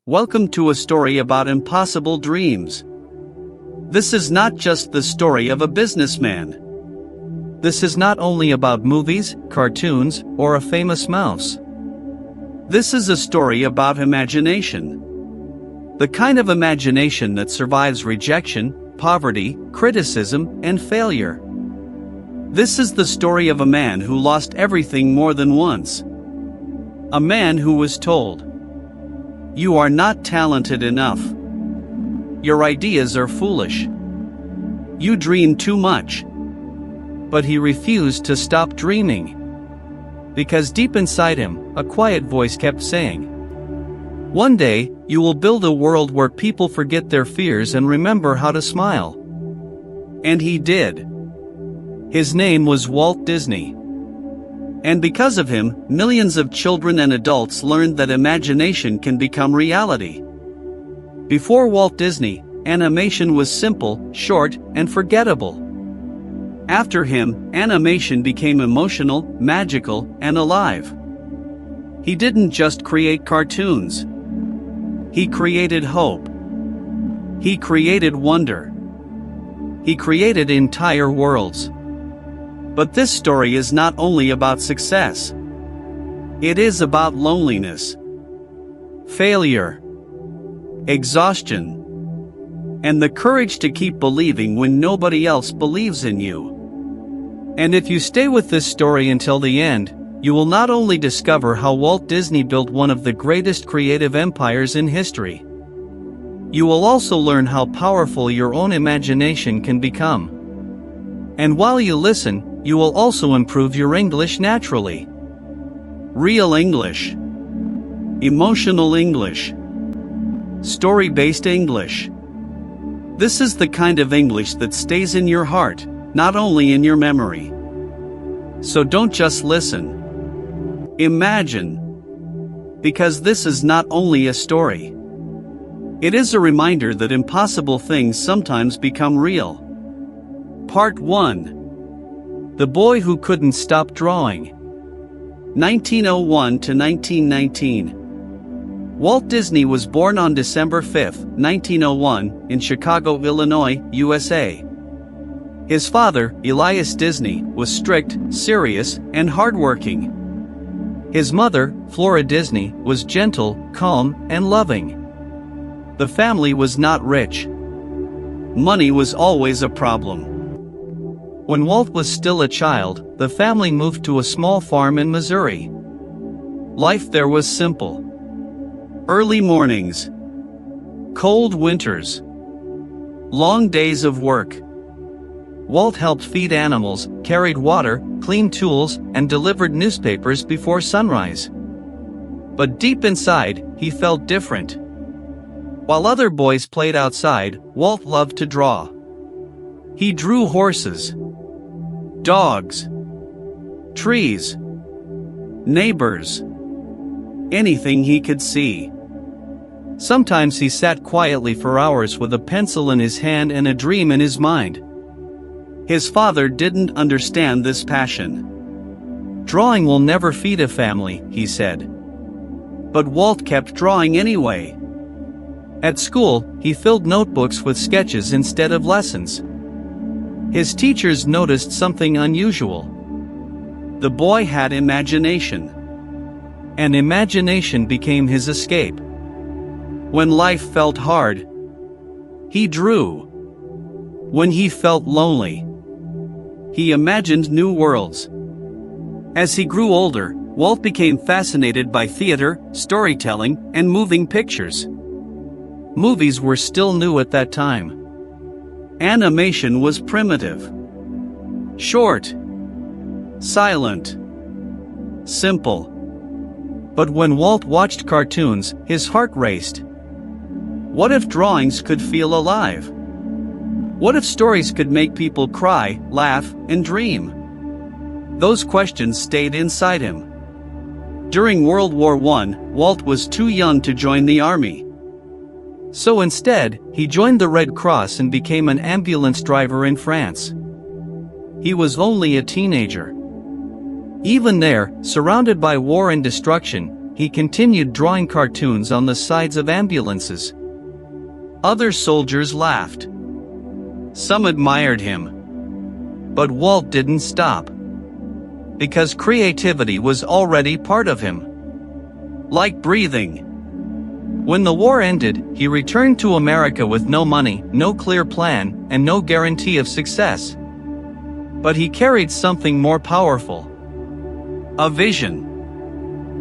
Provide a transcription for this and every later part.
Welcome to a story about impossible dreams. This is not just the story of a businessman. This is not only about movies, cartoons, or a famous mouse. This is a story about imagination. The kind of imagination that survives rejection, poverty, criticism, and failure. This is the story of a man who lost everything more than once. A man who was told, "You are not talented enough. Your ideas are foolish. You dream too much." But he refused to stop dreaming. Because deep inside him, a quiet voice kept saying, "One day, you will build a world where people forget their fears and remember how to smile." And he did. His name was Walt Disney. And because of him, millions of children and adults learned that imagination can become reality. Before Walt Disney, animation was simple, short, and forgettable. After him, animation became emotional, magical, and alive. He didn't just create cartoons. He created hope. He created wonder. He created entire worlds. But this story is not only about success. It is about loneliness, failure, exhaustion, and the courage to keep believing when nobody else believes in you. And if you stay with this story until the end, you will not only discover how Walt Disney built one of the greatest creative empires in history. You will also learn how powerful your own imagination can become. And while you listen, you will also improve your English naturally. Real English. Emotional English. Story-based English. This is the kind of English that stays in your heart, not only in your memory. So don't just listen. Imagine. Because this is not only a story. It is a reminder that impossible things sometimes become real. Part 1. The Boy Who Couldn't Stop Drawing. 1901 to 1919. Walt Disney was born on December 5, 1901, in Chicago, Illinois, USA. His father, Elias Disney, was strict, serious, and hardworking. His mother, Flora Disney, was gentle, calm, and loving. The family was not rich. Money was always a problem. When Walt was still a child, the family moved to a small farm in Missouri. Life there was simple. Early mornings. Cold winters. Long days of work. Walt helped feed animals, carried water, cleaned tools, and delivered newspapers before sunrise. But deep inside, he felt different. While other boys played outside, Walt loved to draw. He drew horses, dogs, trees, neighbors, anything he could see. Sometimes he sat quietly for hours with a pencil in his hand and a dream in his mind. His father didn't understand this passion. "Drawing will never feed a family," he said. But Walt kept drawing anyway. At school, he filled notebooks with sketches instead of lessons. His teachers noticed something unusual. The boy had imagination. And imagination became his escape. When life felt hard, he drew. When he felt lonely, he imagined new worlds. As he grew older, Walt became fascinated by theater, storytelling, and moving pictures. Movies were still new at that time. Animation was primitive, short, silent, simple. But when Walt watched cartoons, his heart raced. What if drawings could feel alive? What if stories could make people cry, laugh, and dream? Those questions stayed inside him. During World War I, Walt was too young to join the army. So instead, he joined the Red Cross and became an ambulance driver in France. He was only a teenager. Even there, surrounded by war and destruction, he continued drawing cartoons on the sides of ambulances. Other soldiers laughed. Some admired him. But Walt didn't stop. Because creativity was already part of him. Like breathing. When the war ended, he returned to America with no money, no clear plan, and no guarantee of success. But he carried something more powerful. A vision.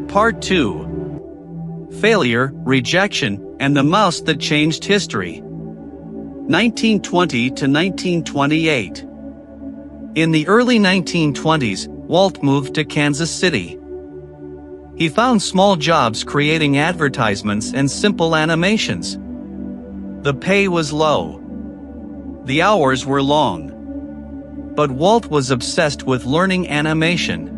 Part 2. Failure, Rejection, and the Mouse That Changed History. 1920 to 1928. In the early 1920s, Walt moved to Kansas City. He found small jobs creating advertisements and simple animations. The pay was low. The hours were long. But Walt was obsessed with learning animation.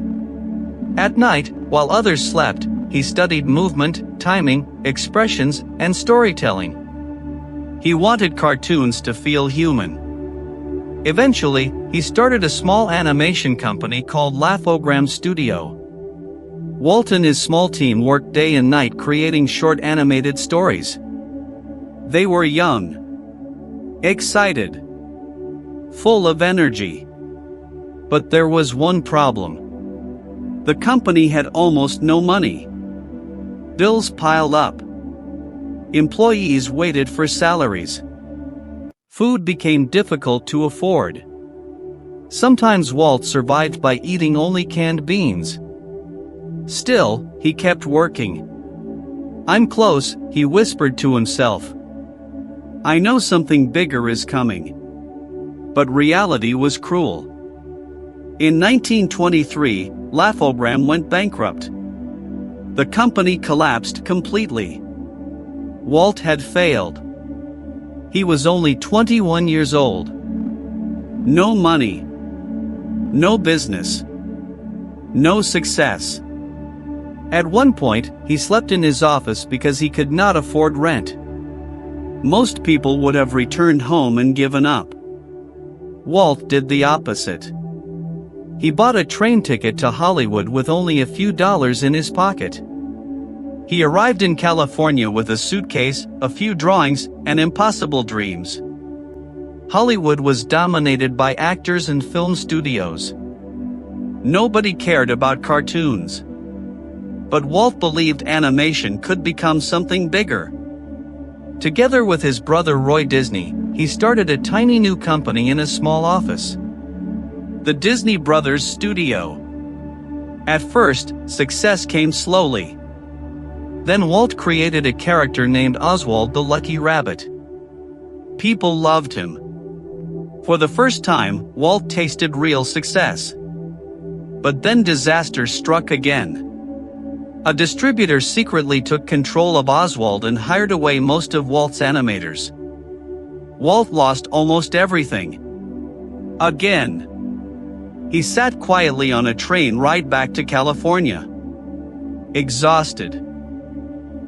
At night, while others slept, he studied movement, timing, expressions, and storytelling. He wanted cartoons to feel human. Eventually, he started a small animation company called Laugh-O-Gram Studio. Walt and his small team worked day and night creating short animated stories. They were young, excited, full of energy. But there was one problem. The company had almost no money. Bills piled up. Employees waited for salaries. Food became difficult to afford. Sometimes Walt survived by eating only canned beans. Still, he kept working. "I'm close," he whispered to himself. "I know something bigger is coming." But reality was cruel. In 1923, Laugh-O-Gram went bankrupt. The company collapsed completely. Walt had failed. He was only 21 years old. No money. No business. No success. At one point, he slept in his office because he could not afford rent. Most people would have returned home and given up. Walt did the opposite. He bought a train ticket to Hollywood with only a few dollars in his pocket. He arrived in California with a suitcase, a few drawings, and impossible dreams. Hollywood was dominated by actors and film studios. Nobody cared about cartoons. But Walt believed animation could become something bigger. Together with his brother Roy Disney, he started a tiny new company in a small office. The Disney Brothers Studio. At first, success came slowly. Then Walt created a character named Oswald the Lucky Rabbit. People loved him. For the first time, Walt tasted real success. But then disaster struck again. A distributor secretly took control of Oswald and hired away most of Walt's animators. Walt lost almost everything. Again. He sat quietly on a train ride back to California. Exhausted.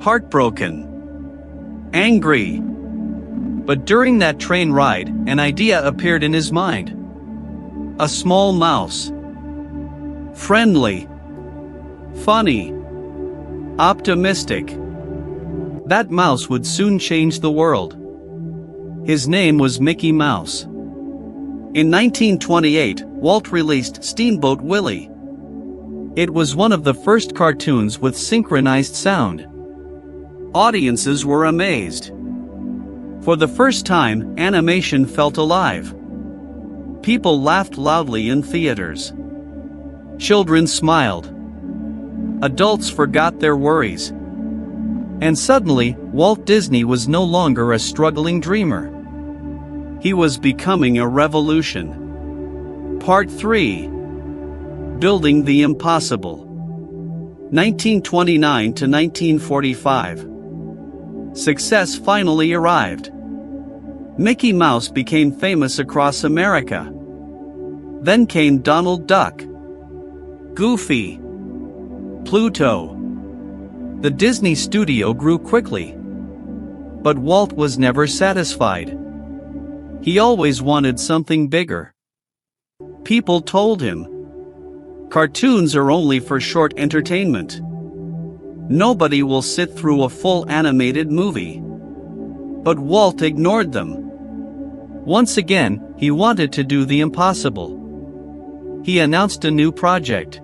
Heartbroken. Angry. But during that train ride, an idea appeared in his mind. A small mouse. Friendly. Funny. Optimistic. That mouse would soon change the world. His name was Mickey Mouse. In 1928, Walt released Steamboat Willie. It was one of the first cartoons with synchronized sound. Audiences were amazed. For the first time, animation felt alive. People laughed loudly in theaters. Children smiled. Adults forgot their worries. And suddenly, Walt Disney was no longer a struggling dreamer. He was becoming a revolution. Part 3. Building the Impossible. 1929 to 1945. Success finally arrived. Mickey Mouse became famous across America. Then came Donald Duck, Goofy, Pluto. The Disney studio grew quickly. But Walt was never satisfied. He always wanted something bigger. People told him, "Cartoons are only for short entertainment." Nobody will sit through a full animated movie. But Walt ignored them. Once again, he wanted to do the impossible. He announced a new project.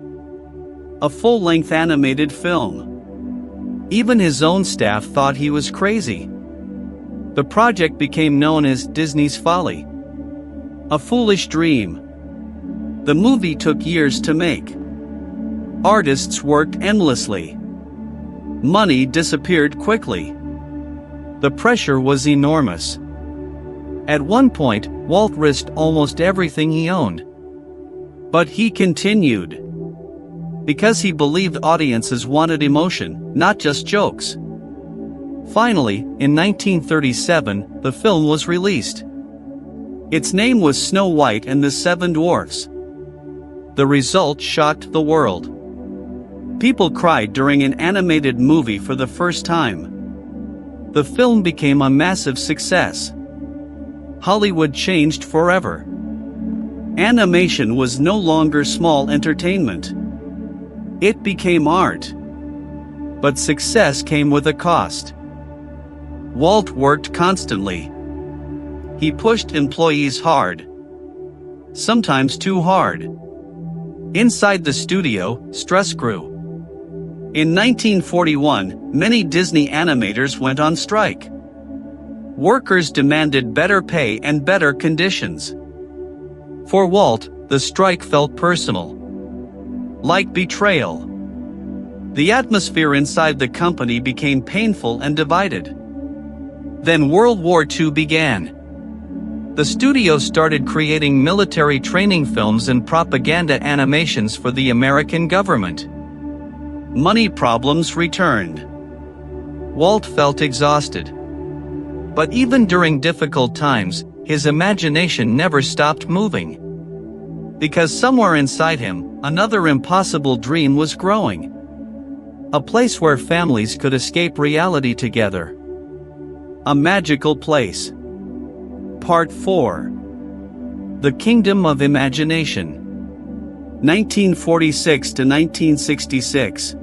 A full-length animated film. Even his own staff thought he was crazy. The project became known as Disney's Folly. A foolish dream. The movie took years to make. Artists worked endlessly. Money disappeared quickly. The pressure was enormous. At one point, Walt risked almost everything he owned. But he continued. Because he believed audiences wanted emotion, not just jokes. Finally, in 1937, the film was released. Its name was Snow White and the Seven Dwarfs. The result shocked the world. People cried during an animated movie for the first time. The film became a massive success. Hollywood changed forever. Animation was no longer small entertainment. It became art. But success came with a cost. Walt worked constantly. He pushed employees hard. Sometimes too hard. Inside the studio, stress grew. In 1941, many Disney animators went on strike. Workers demanded better pay and better conditions. For Walt, the strike felt personal. Like betrayal. The atmosphere inside the company became painful and divided. Then World War II began. The studio started creating military training films and propaganda animations for the American government. Money problems returned. Walt felt exhausted. But even during difficult times, his imagination never stopped moving. Because somewhere inside him, another impossible dream was growing. A place where families could escape reality together. A magical place. Part 4. The Kingdom of Imagination. 1946 to 1966.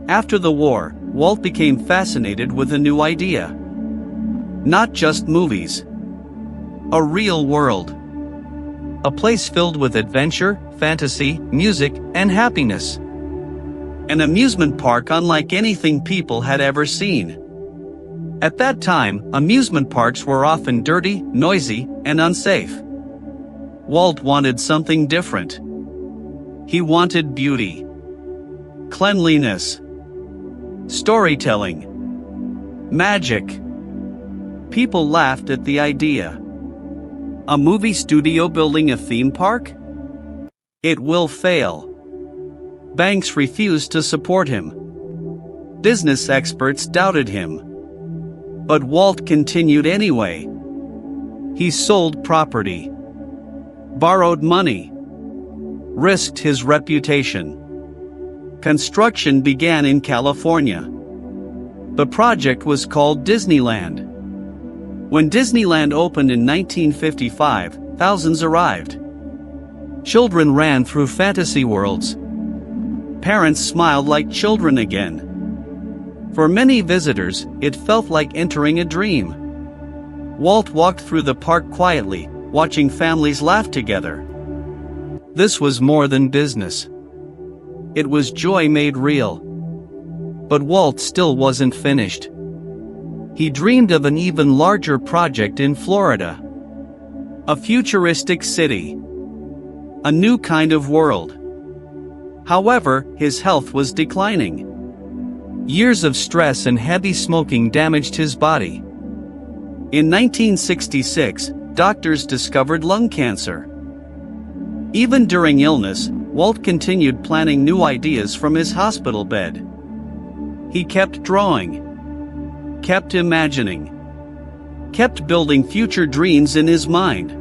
After the war, Walt became fascinated with a new idea. Not just movies. A real world. A place filled with adventure, fantasy, music, and happiness. An amusement park unlike anything people had ever seen. At that time, amusement parks were often dirty, noisy, and unsafe. Walt wanted something different. He wanted beauty. Cleanliness. Storytelling. Magic. People laughed at the idea. A movie studio building a theme park? It will fail. Banks refused to support him. Business experts doubted him. But Walt continued anyway. He sold property. Borrowed money. Risked his reputation. Construction began in California. The project was called Disneyland. When Disneyland opened in 1955, thousands arrived. Children ran through fantasy worlds. Parents smiled like children again. For many visitors, it felt like entering a dream. Walt walked through the park quietly, watching families laugh together. This was more than business. It was joy made real. But Walt still wasn't finished. He dreamed of an even larger project in Florida. A futuristic city. A new kind of world. However, his health was declining. Years of stress and heavy smoking damaged his body. In 1966, doctors discovered lung cancer. Even during illness, Walt continued planning new ideas from his hospital bed. He kept drawing. Kept imagining. Kept building future dreams in his mind.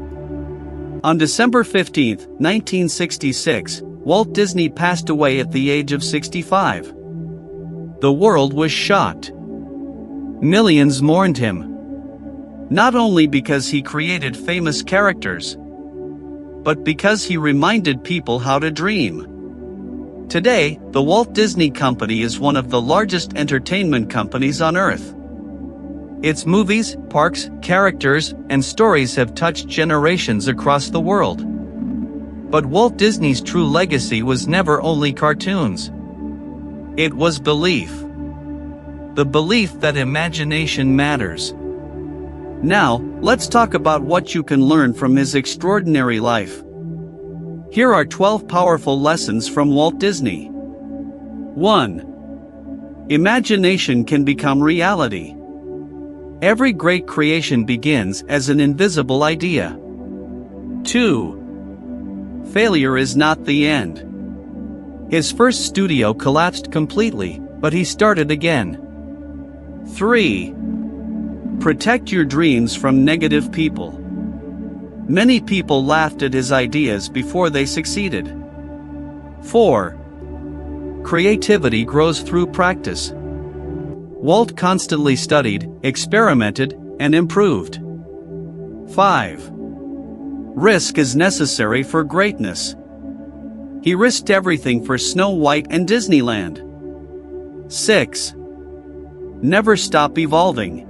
On December 15, 1966, Walt Disney passed away at the age of 65. The world was shocked. Millions mourned him. Not only because he created famous characters, but because he reminded people how to dream. Today, the Walt Disney Company is one of the largest entertainment companies on Earth. Its movies, parks, characters, and stories have touched generations across the world. But Walt Disney's true legacy was never only cartoons. It was belief. The belief that imagination matters. Now, let's talk about what you can learn from his extraordinary life. Here are 12 powerful lessons from Walt Disney. 1. Imagination can become reality. Every great creation begins as an invisible idea. 2. Failure is not the end. His first studio collapsed completely, but he started again. 3. Protect your dreams from negative people. Many people laughed at his ideas before they succeeded. 4. Creativity grows through practice. Walt constantly studied, experimented, and improved. 5. Risk is necessary for greatness. He risked everything for Snow White and Disneyland. 6. Never stop evolving.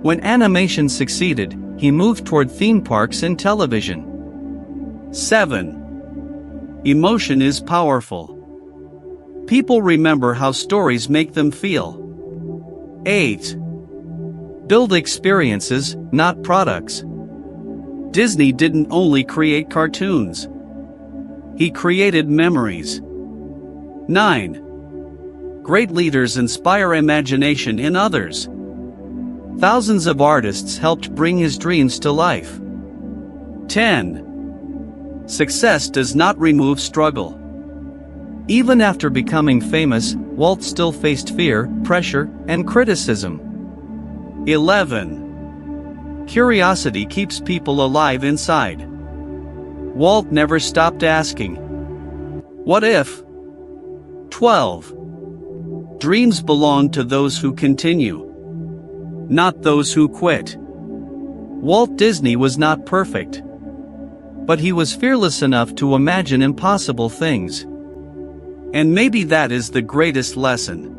When animation succeeded, he moved toward theme parks and television. 7. Emotion is powerful. People remember how stories make them feel. 8. Build experiences, not products. Disney didn't only create cartoons. He created memories. 9. Great leaders inspire imagination in others. Thousands of artists helped bring his dreams to life. 10. Success does not remove struggle. Even after becoming famous, Walt still faced fear, pressure, and criticism. 11. Curiosity keeps people alive inside. Walt never stopped asking, "What if?" 12. Dreams belong to those who continue, not those who quit. Walt Disney was not perfect, but he was fearless enough to imagine impossible things. And maybe that is the greatest lesson.